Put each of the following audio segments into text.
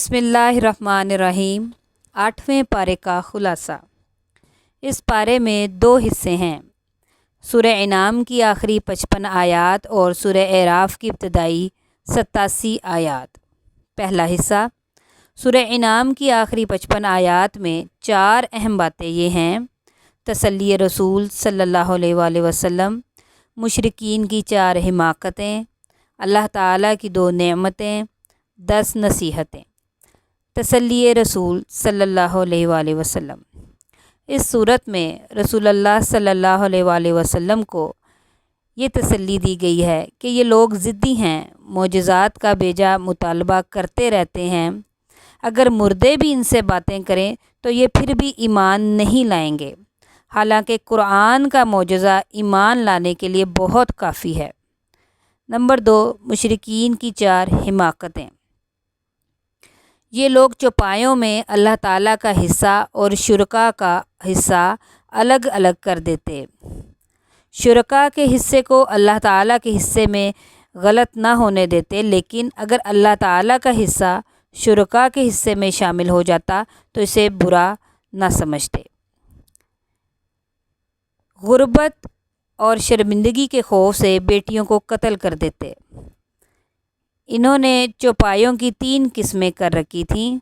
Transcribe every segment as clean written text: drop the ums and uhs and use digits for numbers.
بسم اللہ الرحمن الرحیم۔ 8ویں پارے کا خلاصہ۔ اس پارے میں 2 حصے ہیں، سورہ انعام کی آخری 55 آیات اور سورہ اعراف کی ابتدائی 87 آیات۔ پہلا حصہ، سورہ انعام کی آخری 55 آیات میں 4 اہم باتیں یہ ہیں: تسلی رسول صلی اللہ علیہ وآلہ وسلم، مشرکین کی 4 حماقتیں، اللہ تعالیٰ کی 2 نعمتیں، 10 نصیحتیں۔ تسلی رسول صلی اللہ علیہ وآلہ وسلم۔ اس صورت میں رسول اللہ صلی اللہ علیہ وآلہ وسلم کو یہ تسلی دی گئی ہے کہ یہ لوگ ضدی ہیں، معجزات کا بیجا مطالبہ کرتے رہتے ہیں، اگر مردے بھی ان سے باتیں کریں تو یہ پھر بھی ایمان نہیں لائیں گے، حالانکہ قرآن کا معجزہ ایمان لانے کے لیے بہت کافی ہے۔ نمبر 2، مشرکین کی 4 حماقتیں۔ یہ لوگ چوپایوں میں اللہ تعالیٰ کا حصہ اور شرکاء کا حصہ الگ الگ کر دیتے۔ شرکاء کے حصے کو اللہ تعالیٰ کے حصے میں غلط نہ ہونے دیتے، لیکن اگر اللہ تعالیٰ کا حصہ شرکاء کے حصے میں شامل ہو جاتا تو اسے برا نہ سمجھتے۔ غربت اور شرمندگی کے خوف سے بیٹیوں کو قتل کر دیتے۔ انہوں نے چوپایوں کی 3 قسمیں کر رکھی تھیں،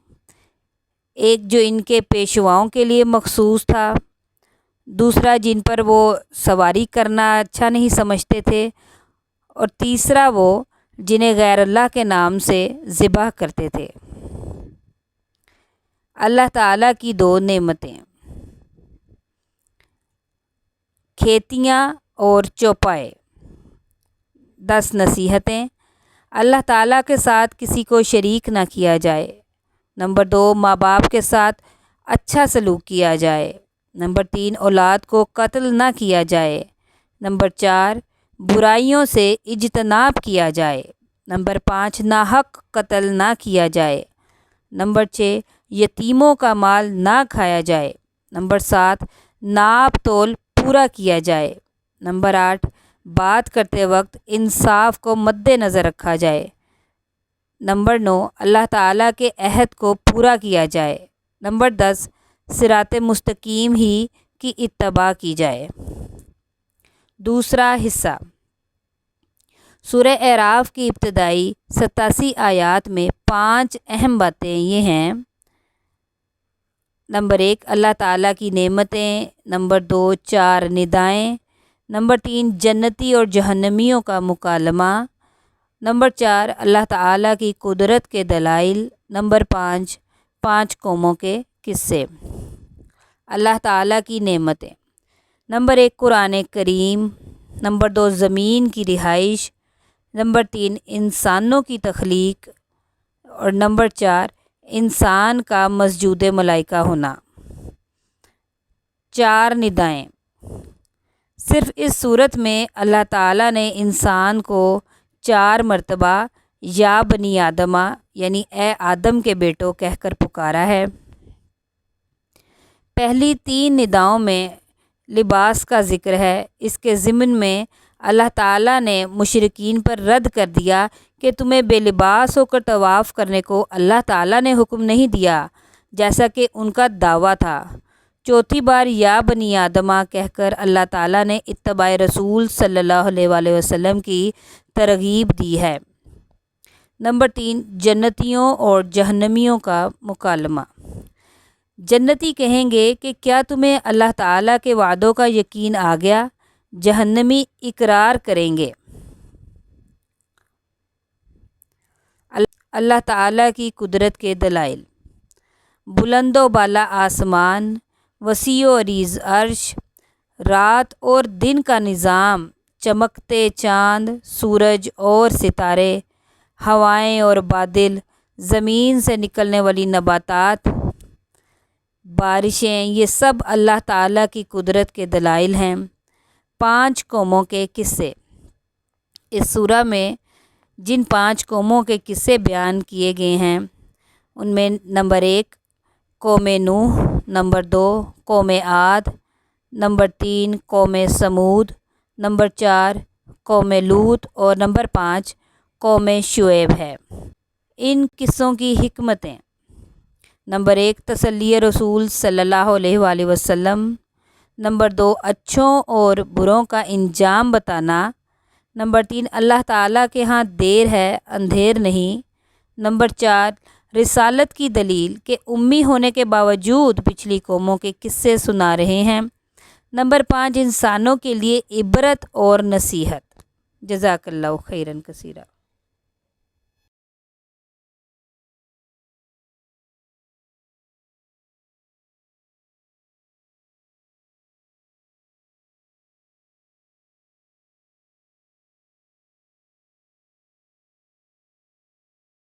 ایک جو ان کے پیشواؤں کے لیے مخصوص تھا، دوسرا جن پر وہ سواری کرنا اچھا نہیں سمجھتے تھے، اور تیسرا وہ جنہیں غیر اللہ کے نام سے ذبح کرتے تھے۔ اللہ تعالیٰ کی 2 نعمتیں، کھیتیاں اور چوپائے، 10 نصیحتیں۔ اللہ تعالیٰ کے ساتھ کسی کو شریک نہ کیا جائے۔ نمبر 2، ماں باپ کے ساتھ اچھا سلوک کیا جائے۔ نمبر 3، اولاد کو قتل نہ کیا جائے۔ نمبر 4، برائیوں سے اجتناب کیا جائے۔ نمبر 5، ناحق قتل نہ کیا جائے۔ نمبر 6، یتیموں کا مال نہ کھایا جائے۔ نمبر 7، ناپ تول پورا کیا جائے۔ نمبر 8، بات کرتے وقت انصاف کو مد نظر رکھا جائے۔ نمبر 9، اللہ تعالیٰ کے عہد کو پورا کیا جائے۔ نمبر 10، صراط مستقیم ہی کی اتباع کی جائے۔ دوسرا حصہ، سورہ اعراف کی ابتدائی 87 آیات میں 5 اہم باتیں یہ ہیں: نمبر 1، اللہ تعالیٰ کی نعمتیں۔ نمبر 2، 4 ندائیں۔ نمبر 3، جنتی اور جہنمیوں کا مکالمہ۔ نمبر 4، اللہ تعالیٰ کی قدرت کے دلائل۔ نمبر 5، 5 قوموں کے قصے۔ اللہ تعالیٰ کی نعمتیں، نمبر 1، قرآن کریم۔ نمبر 2، زمین کی رہائش۔ نمبر 3، انسانوں کی تخلیق، اور نمبر 4، انسان کا مسجود ملائکہ ہونا۔ 4 ندائیں۔ صرف اس صورت میں اللہ تعالیٰ نے انسان کو 4 مرتبہ یا بنی آدمہ یعنی اے آدم کے بیٹو کہہ کر پکارا ہے۔ پہلی 3 نداؤں میں لباس کا ذکر ہے۔ اس کے ضمن میں اللہ تعالیٰ نے مشرکین پر رد کر دیا کہ تمہیں بے لباس ہو کر طواف کرنے کو اللہ تعالیٰ نے حکم نہیں دیا، جیسا کہ ان کا دعویٰ تھا۔ چوتھی بار یا بنی آدمہ کہہ کر اللہ تعالیٰ نے اتباع رسول صلی اللہ علیہ وآلہ وسلم کی ترغیب دی ہے۔ نمبر 3، جنتیوں اور جہنمیوں کا مکالمہ۔ جنتی کہیں گے کہ کیا تمہیں اللہ تعالیٰ کے وعدوں کا یقین آ گیا؟ جہنمی اقرار کریں گے۔ اللہ تعالیٰ کی قدرت کے دلائل، بلند و بالا آسمان، وسیع و عریض عرش، رات اور دن کا نظام، چمکتے چاند، سورج اور ستارے، ہوائیں اور بادل، زمین سے نکلنے والی نباتات، بارشیں، یہ سب اللہ تعالیٰ کی قدرت کے دلائل ہیں۔ 5 قوموں کے قصے۔ اس سورہ میں جن 5 قوموں کے قصے بیان کیے گئے ہیں ان میں نمبر 1، قوم نوح۔ نمبر 2، قوم عاد۔ نمبر 3، قوم سمود۔ نمبر 4، قوم لوط، اور نمبر 5، قوم شعیب ہے۔ ان قصوں کی حکمتیں، نمبر 1 تسلی رسول صلی اللہ علیہ وآلہ وسلم۔ نمبر 2 اچھوں اور بروں کا انجام بتانا۔ نمبر 3 اللہ تعالیٰ کے ہاں دیر ہے اندھیر نہیں۔ نمبر 4 رسالت کی دلیل کہ امی ہونے کے باوجود پچھلی قوموں کے قصے سنا رہے ہیں۔ نمبر 5 انسانوں کے لیے عبرت اور نصیحت۔ جزاک اللہ خیراً کثیرا۔